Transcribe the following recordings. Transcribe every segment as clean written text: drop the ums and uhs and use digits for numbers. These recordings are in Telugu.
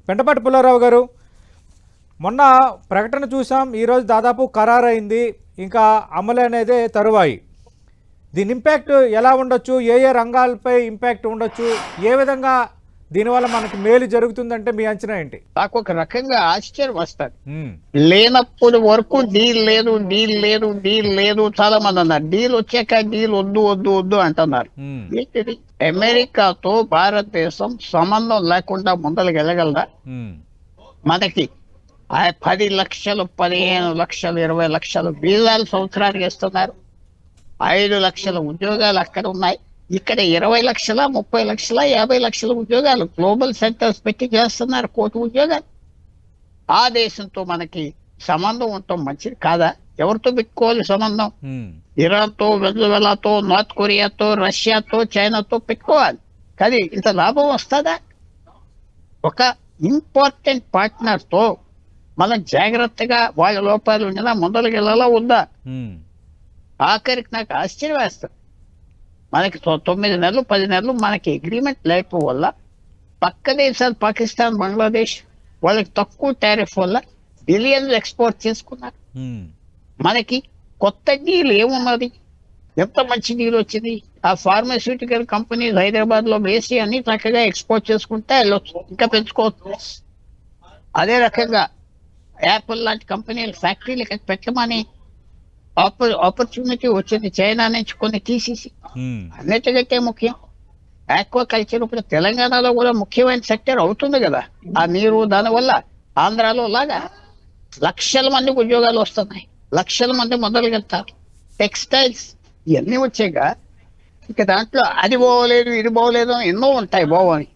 పెంటపాటి పుల్లారావు గారు, మొన్న ప్రకటన చూసాం, ఈరోజు దాదాపు ఖరారైంది, ఇంకా అమలు అనేదే తరువాయి. దీని ఇంపాక్ట్ ఎలా ఉండొచ్చు, ఏ ఏ రంగాలపై ఇంపాక్ట్ ఉండొచ్చు, ఏ విధంగా దీనివల్ల మనకి మేలు జరుగుతుందంటే మీ అంచనా ఏంటి? నాకు ఒక రకంగా ఆశ్చర్యం వస్తుంది. లేనప్పుడు వరకు డీల్ లేదు డీల్ లేదు డీల్ లేదు చాలా మంది అన్నారు. డీల్ వచ్చాక డీల్ వద్దు వద్దు వద్దు అంటున్నారు. ఏంటిది? అమెరికాతో భారతదేశం సంబంధం లేకుండా ముందరికి వెళ్ళగలదా? మనకి 10 లక్షలు 15 లక్షలు 20 లక్షలు వీసాలు సంవత్సరానికి ఇస్తున్నారు. 5 లక్షల ఉద్యోగాలు అక్కడ ఉన్నాయి. ఇక్కడ 20 లక్షల 30 లక్షల 50 లక్షల ఉద్యోగాలు గ్లోబల్ సెంటర్స్ పెట్టి చేస్తున్నారు. 1 కోటి ఉద్యోగాలు. ఆ దేశంతో మనకి సంబంధం ఉండటం మంచిది కాదా? ఎవరితో పెట్టుకోవాలి సంబంధం? ఇరాన్తో, వెనజువెలాతో, నార్త్ కొరియాతో, రష్యాతో, చైనాతో పెట్టుకోవాలి. కానీ ఇంత లాభం వస్తుందా? ఒక ఇంపార్టెంట్ పార్ట్నర్ తో మనం జాగ్రత్తగా వాళ్ళ లోపాలు ఉండేలా ముందరికి వెళ్ళాలా ఉందా? ఆఖరికి నాకు ఆశ్చర్యం వేస్తుంది. మనకి 9 నెలలు 10 నెలలు మనకి అగ్రిమెంట్ లేకపోవడం వల్ల పక్క దేశాలు పాకిస్తాన్, బంగ్లాదేశ్ వాళ్ళకి తక్కువ టారిఫ్ వల్ల బిలియన్లు ఎక్స్పోర్ట్ చేసుకున్నారు. మనకి కొత్త డీల్ ఏమున్నది? ఎంత మంచి డీల్ వచ్చింది. ఆ ఫార్మాస్యూటికల్ కంపెనీ హైదరాబాద్ లో వేసి అన్ని చక్కగా ఎక్స్పోర్ట్ చేసుకుంటే వెళ్ళొచ్చు, ఇంకా పెంచుకోవచ్చు. అదే రకంగా యాపిల్ లాంటి కంపెనీలు ఫ్యాక్టరీలు పెట్టమని ఆపర్చునిటీ వచ్చింది. చైనా నుంచి కొన్ని తీసేసి అన్నిటికంటే ముఖ్యం ఆక్వాకల్చర్ ఇప్పుడు తెలంగాణలో కూడా ముఖ్యమైన సెక్టర్ అవుతుంది కదా. ఆ నీరు దానివల్ల ఆంధ్రాలో లాగా లక్షల మందికి ఉద్యోగాలు వస్తున్నాయి, లక్షల మంది మొదలుకెళ్తారు. టెక్స్టైల్స్ ఇవన్నీ వచ్చాక ఇక దాంట్లో అది బాగోలేదు ఇది బాగోలేదు ఎన్నో ఉంటాయి బాగోని.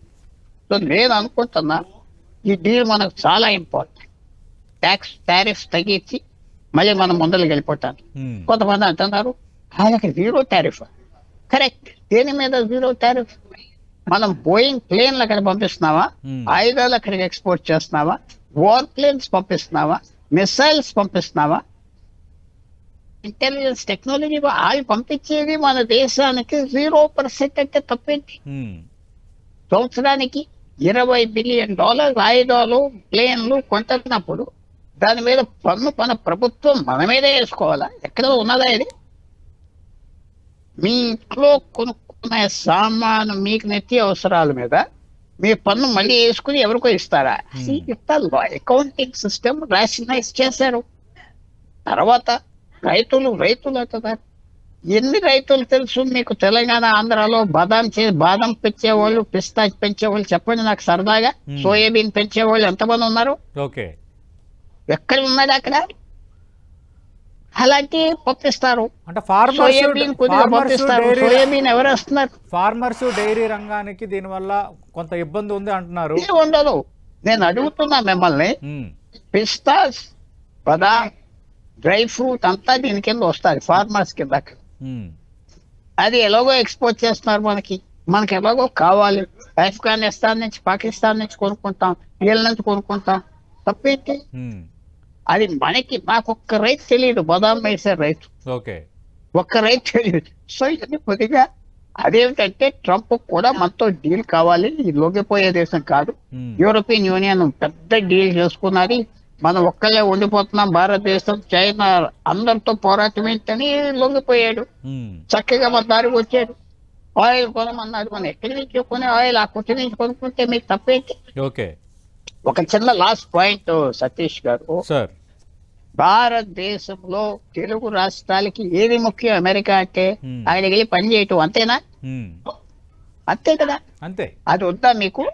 సో నేను అనుకుంటున్నా ఈ డీల్ మనకు చాలా ఇంపార్టెంట్. టారిఫ్స్ తగ్గించి మళ్ళీ మనం ముందరికి వెళ్ళిపోతాం. కొంతమంది అంటున్నారు ఆయనకి 0 టారిఫ్. కరెక్ట్. దేని మీద 0 టారిఫ్? మనం బోయింగ్ ప్లేన్లు అక్కడ పంపిస్తున్నావా? ఆయుధాలు అక్కడికి ఎక్స్పోర్ట్ చేస్తున్నావా? వార్ ప్లేన్స్ పంపిస్తున్నావా? మిసైల్స్ పంపిస్తున్నావా? ఇంటెలిజెన్స్ టెక్నాలజీ వాళ్ళు పంపించేది మన దేశానికి 0% అంటే తప్పేంటి? సంవత్సరానికి $20 బిలియన్ ఆయుధాలు ప్లేన్లు కొంటున్నప్పుడు దాని మీద పన్ను మన ప్రభుత్వం మన మీదే వేసుకోవాలా? ఎక్కడ ఉన్నదా ఇది? మీ ఇంట్లో కొనుక్కునే సామాను మీకు నెత్తి అవసరాల మీద మీ పన్ను మళ్ళీ వేసుకుని ఎవరికో ఇస్తారా? అకౌంటింగ్ సిస్టమ్ రేషనలైజ్ చేశారు. తర్వాత రైతులు అంటున్నారు. ఎన్ని రైతులు తెలుసు మీకు తెలంగాణ ఆంధ్రాలో? బాదం పెంచేవాళ్ళు, పిస్తా పెంచేవాళ్ళు చెప్పండి నాకు సరదాగా. సోయాబీన్ పెంచేవాళ్ళు ఎంతమంది ఉన్నారు? ఎక్కడ ఉన్నది అక్కడ? అలాంటి పంపిస్తారు. అంటే సోయాబీన్ కొద్దిగా పంపిస్తారు. సోయాబీన్ ఎవరు వస్తున్నారు? ఫార్మర్స్, డైరీ రంగానికి దీనివల్ల కొంత ఇబ్బంది ఉంది అంటున్నారు. ఉండదు. నేను అడుగుతున్నా మిమ్మల్ని, పిస్తాస్, బాదాం, డ్రై ఫ్రూట్ అంతా దీని కింద వస్తుంది, ఫార్మర్స్ కింద. అది ఎలాగో ఎక్స్పోర్ట్ చేస్తున్నారు. మనకి ఎలాగో కావాలి. ఆఫ్ఘనిస్తాన్ నుంచి, పాకిస్తాన్ నుంచి కొనుక్కుంటాం, వీళ్ళ నుంచి కొనుక్కుంటాం. తప్పేంటి? అది మాకు ఒక్క రైతు తెలియదు. బాదాం వేసే రైతు ఒక్క రైతు తెలియదు. సో ఇది కొద్దిగా అదేమిటంటే ట్రంప్ కూడా మనతో డీల్ కావాలి, ఇది లొంగిపోయే దేశం కాదు. యూరోపియన్ యూనియన్ పెద్ద డీల్ చేసుకున్నది. మనం ఒక్కళ్ళే ఉండిపోతున్నాం. భారతదేశం, చైనా అందరితో పోరాటం ఏంటని లొంగిపోయాడు. చక్కగా మన దారికి వచ్చాడు. ఆయిల్ కొనమన్నాడు. మనం ఎక్కడి నుంచి కొనే ఆయిల్ ఆ కొట్టి నుంచి కొనుక్కుంటే మీకు తప్పేంటి? ఒక చిన్న లాస్ట్ పాయింట్ సతీష్ గారు. భారతదేశంలో తెలుగు రాష్ట్రాలకి ఏది ముఖ్యం? అమెరికా అంటే అక్కడికి వెళ్ళి పని చేయటం, అంతేనా? అంతే కదా. అంతే. అది వద్దా మీకు?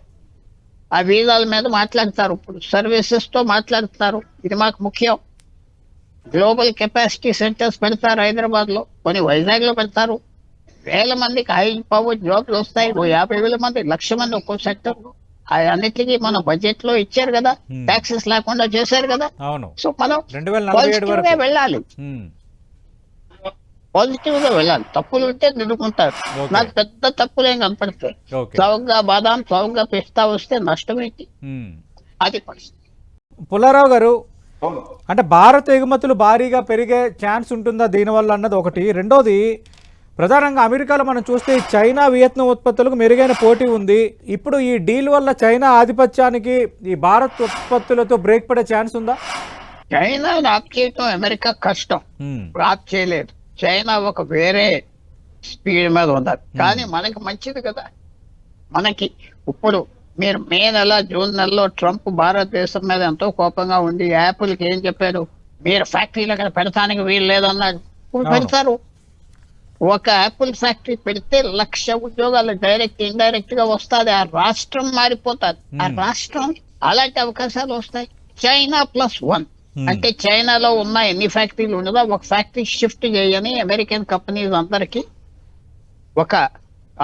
ఆ వీసాల మీద మాట్లాడతారు, ఇప్పుడు సర్వీసెస్ తో మాట్లాడుతున్నారు. ఇది మాకు ముఖ్యం. గ్లోబల్ కెపాసిటీ సెంటర్స్ పెడతారు హైదరాబాద్ లో, కొన్ని వైజాగ్ లో పెడతారు. వేల మందికి హై పవర్ జాబ్లు వస్తాయి. 50,000 మంది, 1,00,000 మంది ఒక్కో సెక్టర్ లో. అన్నిటికీ మన బడ్జెట్ లో ఇచ్చారు కదా, ట్యాక్సెస్ లేకుండా చేశారు కదా. సో మనం పాజిటివ్ గా వెళ్ళాలి, పాజిటివ్ గా వెళ్ళాలి. తప్పులు ఉంటే దిద్దుకుంటారు. నాకు పెద్ద తప్పులు ఏం కనపడతాయి. చౌకగా బాదాం, చౌకగా పిస్తా వస్తే నష్టం ఏంటి? అది పరిస్థితి. పుల్లారావు గారు, అంటే భారత ఎగుమతులు భారీగా పెరిగే ఛాన్స్ ఉంటుందా దీనివల్ల అన్నది ఒకటి. రెండోది, ప్రధానంగా అమెరికాలో మనం చూస్తే ఈ చైనా వియత్నాం ఉత్పత్తులకు మెరుగైన పోటీ ఉంది. ఇప్పుడు ఈ డీల్ వల్ల చైనా ఆధిపత్యానికి ఈ భారత్ ఉత్పత్తులతో బ్రేక్ పడే ఛాన్స్ ఉందా? చైనా ఆప్ చేయటం అమెరికా కష్టం, ఆప్ చేయలేదు. చైనా ఒక వేరే స్పీడ్ మీద ఉన్నది. కానీ మనకి మంచిది కదా. మనకి ఇప్పుడు మీరు మే నెల జూన్ నెలలో ట్రంప్ భారతదేశం మీద ఎంతో కోపంగా ఉండి యాపిల్కి ఏం చెప్పారు, మీరు ఫ్యాక్టరీలు అక్కడ పెడతానికి వీలు లేదన్నాడు. ఇప్పుడు పెడతారు. ఒక యాపిల్ ఫ్యాక్టరీ పెడితే 1,00,000 ఉద్యోగాలు డైరెక్ట్ ఇండైరెక్ట్ గా వస్తుంది. ఆ రాష్ట్రం మారిపోతుంది. ఆ రాష్ట్రం అలాంటి అవకాశాలు వస్తాయి. చైనా +1 అంటే చైనాలో ఉన్న ఎన్ని ఫ్యాక్టరీలు ఉండదో ఒక ఫ్యాక్టరీ షిఫ్ట్ చేయని అమెరికన్ కంపెనీస్ అందరికి ఒక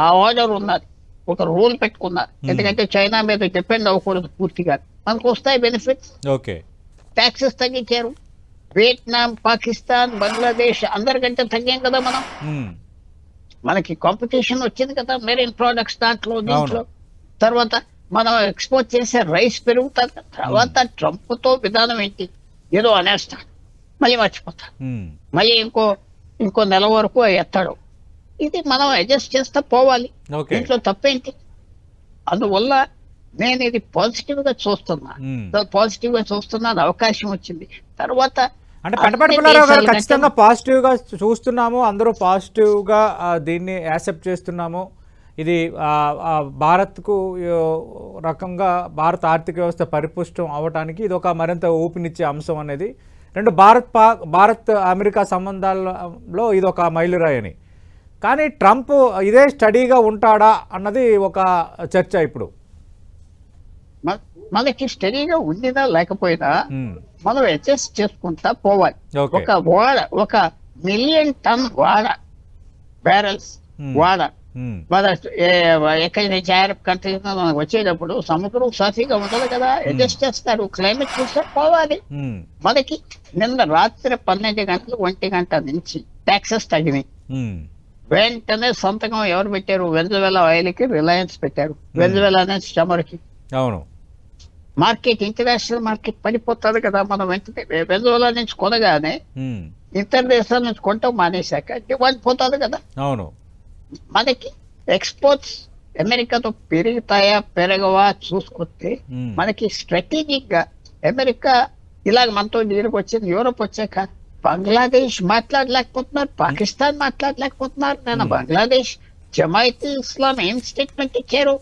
ఆర్డర్ ఉన్నది, ఒక రూల్ పెట్టుకున్నారు. ఎందుకంటే చైనా మీద డిపెండ్ అవ్వకూడదు పూర్తిగా. మనకు వస్తాయి బెనిఫిట్స్. ఓకే, ట్యాక్సెస్ తగ్గించారు. వియత్నాం, పాకిస్తాన్, బంగ్లాదేశ్ అందరికంటే తగ్గాం కదా మనం. మనకి కాంపిటీషన్ వచ్చింది కదా మెరైన్ ప్రొడక్ట్స్ దాంట్లో దీంట్లో. తర్వాత మనం ఎక్స్పోర్ట్ చేసే రైస్ పెరుగుతుంది. తర్వాత ట్రంప్ తో విధానం ఏంటి, ఏదో అనేస్తాడు, మళ్ళీ మర్చిపోతాడు, మళ్ళీ ఇంకో నెల వరకు ఎత్తాడు. ఇది మనం అడ్జస్ట్ చేస్తా పోవాలి. దీంట్లో తప్పేంటి? అందువల్ల నేను ఇది పాజిటివ్ గా చూస్తున్నాను. అవకాశం వచ్చింది. తర్వాత అంటే పంటపాటి పుల్లారావు గారు ఖచ్చితంగా పాజిటివ్ గా చూస్తున్నాము, అందరూ పాజిటివ్ గా దీన్ని యాక్సెప్ట్ చేస్తున్నాము. ఇది భారత్కు రకంగా భారత ఆర్థిక వ్యవస్థ పరిపుష్టం అవ్వటానికి ఇది ఒక మరింత ఊపినిచ్చే అంశం అనేది. రెండు భారత్ అమెరికా సంబంధాలలో ఇది ఒక మైలురాయి అని. కానీ ట్రంప్ ఇదే స్టడీగా ఉంటాడా అన్నది ఒక చర్చ. ఇప్పుడు మనకి స్టడీగా ఉండినా లేకపోయినా మనం అడ్జస్ట్ చేసుకుంటా పోవాలి. ఒక 1,000,000 టన్ బ్యారెల్స్ మన ఎక్కడి నుంచి అరబ్ కంట్రీస్ మనకు వచ్చేటప్పుడు సముద్రం సాఫీగా ఉండదు కదా, అడ్జస్ట్ చేస్తారు. క్లైమేట్ చూస్తే పోవాలి. మనకి నిన్న రాత్రి 12 గంటలు 1 గంట నుంచి ట్యాక్సెస్ తగ్గినాయి. వెంటనే సంతకం ఎవరు పెట్టారు? వెనజువేలా ఆయిల్ కి రిలయన్స్ పెట్టారు. వెనజువేలా నుంచి చమురుకి. అవును, మార్కెట్ ఇంటర్నేషనల్ మార్కెట్ పడిపోతుంది కదా. మనం వెంటనే వెనజువేలా నుంచి కొనగానే ఇతర దేశాల నుంచి కొంటాం మానేశాక డిమాండ్ పోతుంది కదా. అవును, మనకి ఎక్స్పోర్ట్స్ అమెరికాతో పెరుగుతాయా పెరగవా చూసుకుంటే మనకి స్ట్రాటజిక్ గా అమెరికా ఇలాగ మనతో నీరుకు వచ్చింది. యూరోప్ వచ్చాక బంగ్లాదేశ్ మాట్లాడలేకపోతున్నారు, పాకిస్తాన్ మాట్లాడలేకపోతున్నారు. నేను బంగ్లాదేశ్ జమాయితీ ఇస్లాం ఏం స్టేట్మెంట్ ఇచ్చారు,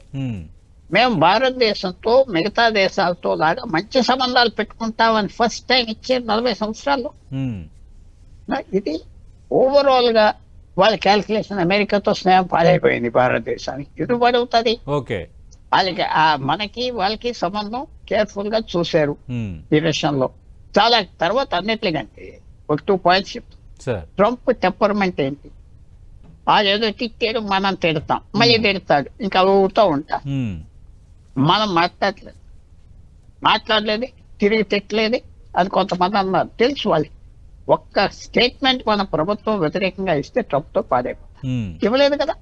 మేము భారతదేశంతో మిగతా దేశాలతో లాగా మంచి సంబంధాలు పెట్టుకుంటామని ఫస్ట్ టైం ఇచ్చారు 40 సంవత్సరాల్లో. ఇది ఓవరాల్ గా వాళ్ళ క్యాల్కులేషన్. అమెరికాతో స్నేహం పాడైపోయింది భారతదేశానికి. దిగుబడి అవుతుంది. వాళ్ళకి మనకి వాళ్ళకి సంబంధం కేర్ఫుల్ గా చూశారు ఈ విషయంలో. చాలా తర్వాత అన్నిట్లకంటే ఒక 2 పాయింట్స్ చెప్తాను. ట్రంప్ టెంపర్మెంట్ ఏంటి? ఏదో తిట్టాడు, మనం తిడతాం, మళ్ళీ తిడతాడు, ఇంకా అవుతూ ఉంటాం. మనం మాట్లాడలేదు, తిరిగి తిట్టలేదు అని కొంతమంది అన్నారు. తెలుసు వాళ్ళకి. ఒక్క స్టేట్మెంట్ మన ప్రభుత్వం వ్యతిరేకంగా ఇస్తే ట్రంప్ తో పాడైపోతాం. ఇవ్వలేదు కదా.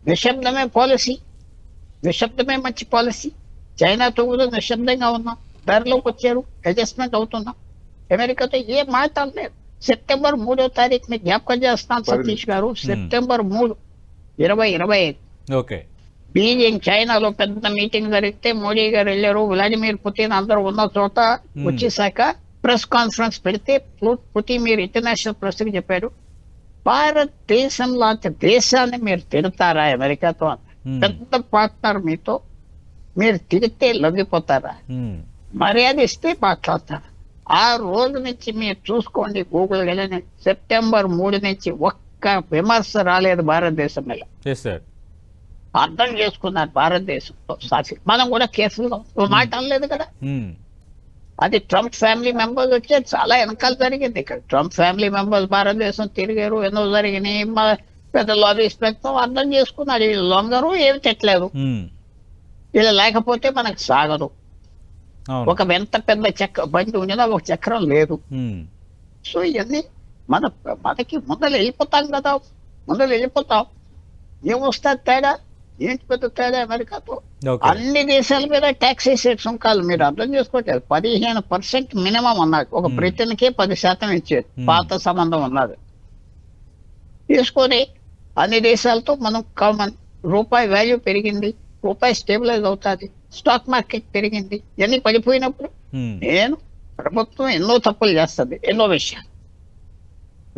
నిశ్శబ్దమే పాలసీ, నిశ్శబ్దమే మంచి పాలసీ. చైనాతో కూడా నిశ్శబ్దంగా ఉన్నాం, ధరలోకి వచ్చారు, అడ్జస్ట్మెంట్ అవుతున్నాం. అమెరికాతో ఏ మాట్లాడలేదు లేదు. సెప్టెంబర్ 3వ తారీఖు మీకు జ్ఞాపకం చేస్తాను సతీష్ గారు. సెప్టెంబర్ 3, 2025 బీజింగ్ చైనాలో పెద్ద మీటింగ్ జరిగితే మోడీ గారు వెళ్ళారు. వ్లాదిమిర్ పుతిన్ అందరూ ఉన్న చోట వచ్చేసాక ప్రెస్ కాన్ఫరెన్స్ పెడితే పుతిన్ మీరు ఇంటర్నేషనల్ ప్రెస్ కి చెప్పాడు, భారతదేశం లాంటి దేశాన్ని మీరు తిడతారా అమెరికాతో? పెద్ద పార్ట్నర్ మీతో మీరు తిడితే లొంగిపోతారా? మర్యాద ఇస్తే మాట్లాడతారా? ఆ రోజు నుంచి మీరు చూసుకోండి గూగుల్ వెళ్ళని. సెప్టెంబర్ 3 నుంచి ఒక్క విమర్శ రాలేదు భారతదేశం మీద. అర్థం చేసుకున్నారు భారతదేశంతో సాక్షి. మనం కూడా కేర్ఫుల్ గా మాట అనలేదు కదా. అది ట్రంప్ ఫ్యామిలీ మెంబర్స్ వచ్చే చాలా వెనకాల జరిగింది. ఇక్కడ ట్రంప్ ఫ్యామిలీ మెంబర్స్ భారతదేశం తిరిగారు, ఎన్నో జరిగినాయి. పెద్ద లాబీస్ పెడతాం, అర్థం చేసుకున్నారు. వీళ్ళు లొంగరు, ఏమి తిట్టలేదు. వీళ్ళు లేకపోతే మనకు సాగదు. ఒక ఎంత పెద్ద బండి ఉండినా ఒక చక్రం లేదు. సో ఇవన్నీ మనకి ముందర వెళ్ళిపోతాం కదా. ముందర వెళ్ళిపోతాం, ఏమొస్తుంది తేడా? ఏంటి పెద్ద తేడా అమెరికాతో? అన్ని దేశాల మీద ట్యాక్స్ వేసే సుంకాలు మీరు అర్థం చేసుకోవట్లేదు. 15% మినిమం అన్నారు. ఒక బ్రిటన్ కే 10% ఇచ్చేది. పాత సంబంధం ఉన్నది. తీసుకొని అన్ని దేశాలతో మనం కామన్, రూపాయి వాల్యూ పెరిగింది, రూపాయి స్టేబిలైజ్ అవుతుంది, స్టాక్ మార్కెట్ పెరిగింది. ఇవన్నీ పడిపోయినప్పుడు నేను ప్రభుత్వం ఎన్నో తప్పులు చేస్తుంది, ఎన్నో విషయాలు.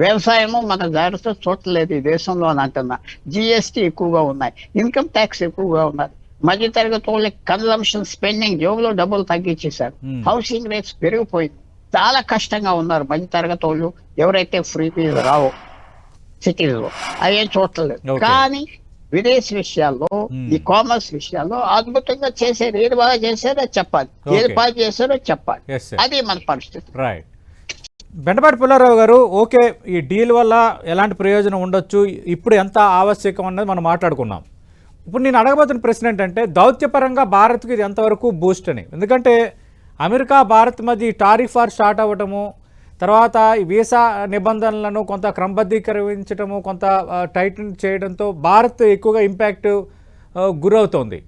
వ్యవసాయము మన జాగ్రత్త చూడలేదు ఈ దేశంలో అని అంటున్నా. జిఎస్టీ ఎక్కువగా ఉన్నాయి, ఇన్కమ్ ట్యాక్స్ ఎక్కువగా ఉన్నది, మధ్యతరగతి వాళ్ళకి కన్సంప్షన్ స్పెండింగ్, జోబులో డబ్బులు తగ్గించేశారు, హౌసింగ్ రేట్స్ పెరిగిపోయింది, చాలా కష్టంగా ఉన్నారు మధ్యతరగతి వాళ్ళు. ఎవరైతే ఫ్రీ ఫీజు రావో సిటీలో అవేం చూడలేదు. కానీ విదేశీ విషయాల్లో, ఈ కామర్స్ విషయాల్లో అద్భుతంగా చేశారు. ఏది బాగా చేశారో చెప్పాలి, ఏది బాగా చేశారో చెప్పాలి. అది మన పరిస్థితి. రైట్. బెండపాటి పుల్లారావు గారు, ఓకే, ఈ డీల్ వల్ల ఎలాంటి ప్రయోజనం ఉండొచ్చు, ఇప్పుడు ఎంత ఆవశ్యకం అన్నది మనం మాట్లాడుకున్నాం. ఇప్పుడు నేను అడగబోతున్న ప్రశ్న ఏంటంటే, దౌత్యపరంగా భారత్కి ఇది ఎంతవరకు బూస్ట్ అని. ఎందుకంటే అమెరికా భారత్ మధ్య టారిఫ్ వార్ స్టార్ట్ అవ్వటము, తర్వాత ఈ వీసా నిబంధనలను కొంత క్రమబద్ధీకరించడము, కొంత టైటన్ చేయడంతో భారత్ ఎక్కువగా ఇంపాక్ట్ గురవుతోంది.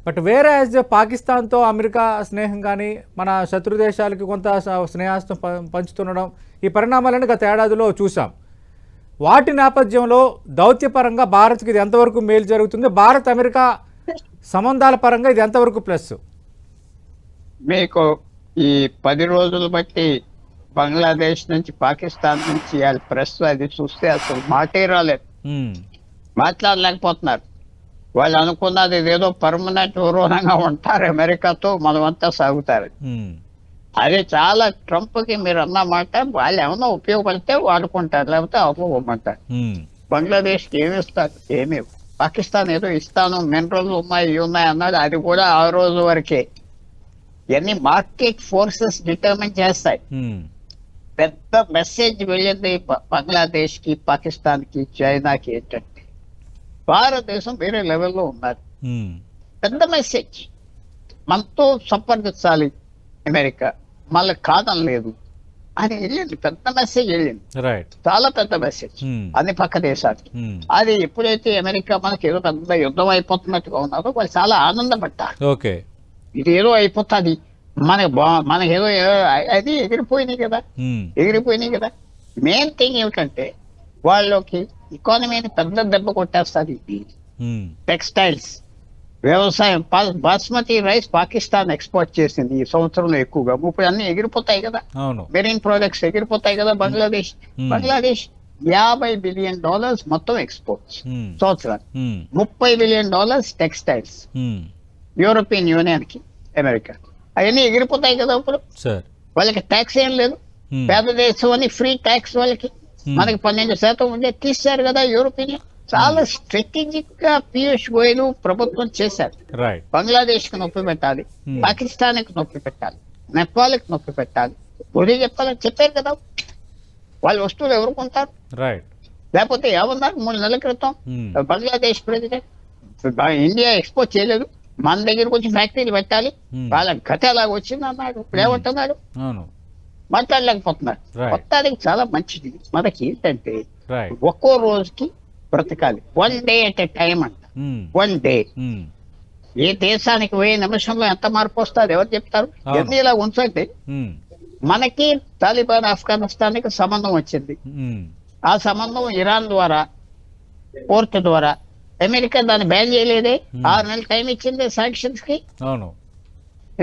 బట్ వేరే యాజ్ పాకిస్తాన్తో అమెరికా స్నేహం కానీ, మన శత్రు దేశాలకి కొంత స్నేహాస్తం పంచుతుండడం, ఈ పరిణామాలను గత ఏడాదిలో చూసాం. వాటి నేపథ్యంలో దౌత్యపరంగా భారత్కి ఇది ఎంతవరకు మేలు జరుగుతుంది, భారత్ అమెరికా సంబంధాల పరంగా ఇది ఎంతవరకు ప్లస్? మీకు ఈ 10 రోజులు బట్టి బంగ్లాదేశ్ నుంచి, పాకిస్తాన్ నుంచి ప్రెస్ అది చూస్తే అసలు మాటే రాలేదు, మాట్లాడలేకపోతున్నారు. వాళ్ళు అనుకున్నది ఇదేదో పర్మనెంట్ విరోధంగా ఉంటారు అమెరికాతో, మనమంతా సాగుతారు. అది చాలా ట్రంప్కి మీరు అన్న మాట, వాళ్ళు ఏమన్నా ఉపయోగపడితే వాడుకుంటారు, లేకపోతే అవ్వమంటారు. బంగ్లాదేశ్కి ఏమి ఇస్తారు? ఏమి. పాకిస్తాన్ ఏదో ఇస్తాను, మినరల్స్ ఉన్నాయి, ఇవి ఉన్నాయి అన్నాడు, అది కూడా ఆ రోజు వరకే. ఇవన్నీ మార్కెట్ ఫోర్సెస్ డిటర్మిన్ చేస్తాయి. పెద్ద మెసేజ్ వెళ్ళింది బంగ్లాదేశ్ కి, పాకిస్తాన్ కి, చైనాకి ఏంటంటే భారతదేశం వేరే లెవెల్లో ఉన్నారు. పెద్ద మెసేజ్, మనతో సంప్రదించాలి అమెరికా, మళ్ళీ కాదనలేదు అని వెళ్ళింది, పెద్ద మెసేజ్ వెళ్ళింది, చాలా పెద్ద మెసేజ్ అన్ని పక్క దేశాలకి. అది ఎప్పుడైతే అమెరికా మనకి ఏదో పెద్ద యుద్ధం అయిపోతున్నట్టుగా ఉన్నారో వాళ్ళు చాలా ఆనందపడ్డారు. ఇది ఏదో అయిపోతుంది, మనకేదో అది ఎగిరిపోయినాయి కదా. మెయిన్ థింగ్ ఏమిటంటే వాళ్ళకి ఎకానమీని పెద్ద దెబ్బ కొట్టేస్తుంది. టెక్స్టైల్స్, వ్యవసాయం, బాస్మతి రైస్ పాకిస్తాన్ ఎక్స్పోర్ట్ చేసింది ఈ సంవత్సరంలో ఎక్కువగా. ఇప్పుడు అన్ని ఎగిరిపోతాయి కదా, మెరీన్ ప్రొడక్ట్స్ ఎగిరిపోతాయి కదా. బంగ్లాదేశ్ $50 బిలియన్ మొత్తం ఎక్స్పోర్ట్స్ సంవత్సరానికి, $30 బిలియన్ టెక్స్టైల్స్ యూరోపియన్ యూనియన్ కి, అమెరికా. అవన్నీ ఎగిరిపోతాయి కదా. ఇప్పుడు వాళ్ళకి ట్యాక్స్ ఏం లేదు, పేద దేశం అని ఫ్రీ ట్యాక్స్ వాళ్ళకి. మనకి 12% ఉండే తీశారు కదా యూరోపియన్. చాలా స్ట్రాటజిక్ గా పీయూష్ గోయల్ ప్రభుత్వం చేశారు. బంగ్లాదేశ్ కి నొప్పి పెట్టాలి, పాకిస్తాన్ కి నొప్పి పెట్టాలి, నేపాల్ కి నొప్పి పెట్టాలి, ఉదయం చెప్పారు కదా. వాళ్ళ వస్తువులు ఎవరు కొంటారు? లేకపోతే ఏమన్నారు 3 నెలల క్రితం బంగ్లాదేశ్ ప్రెసిడెంట్, ఇండియా ఎక్స్పోర్ట్ చేయలేదు, మన దగ్గరకు వచ్చి ఫ్యాక్టరీలు పెట్టాలి, వాళ్ళ గత అలాగ వచ్చింది అన్నాడు. ఇప్పుడు ఏమంటున్నాడు? మాట్లాడలేకపోతున్నారు. మొత్తానికి చాలా మంచిది. మనకి ఏంటంటే ఒక్కో రోజుకి బ్రతకాలి, 1 డే అట్ ఎ టైం అంట. 1 డే. ఏ దేశానికి 1000 నిమిషంలో ఎంత మార్పు వస్తుంది ఎవరు చెప్తారు? ఎన్ని ఇలా ఉంచండి. మనకి తాలిబాన్ ఆఫ్ఘనిస్తాన్కి సంబంధం వచ్చింది. ఆ సంబంధం ఇరాన్ ద్వారా, పోర్ట్ ద్వారా. అమెరికా దాన్ని బ్యాన్ చేయలేదే, 6 నెలలు టైం ఇచ్చింది శాంక్షన్స్ కి.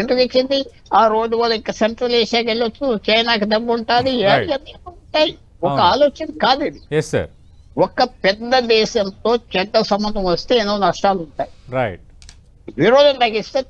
ఎందుకు ఇచ్చింది? ఆ రోజు వాళ్ళు ఇంకా సెంట్రల్ ఏషియాకి వెళ్ళొచ్చు, చైనాకి దమ్ము ఉంటుంది, ఉంటాయి. ఒక ఆలోచన కాదు ఇది. ఒక పెద్ద దేశంతో చెడ్డ సంబంధం వస్తే ఎన్నో నష్టాలు ఉంటాయి. విరోధం తగ్గిస్తే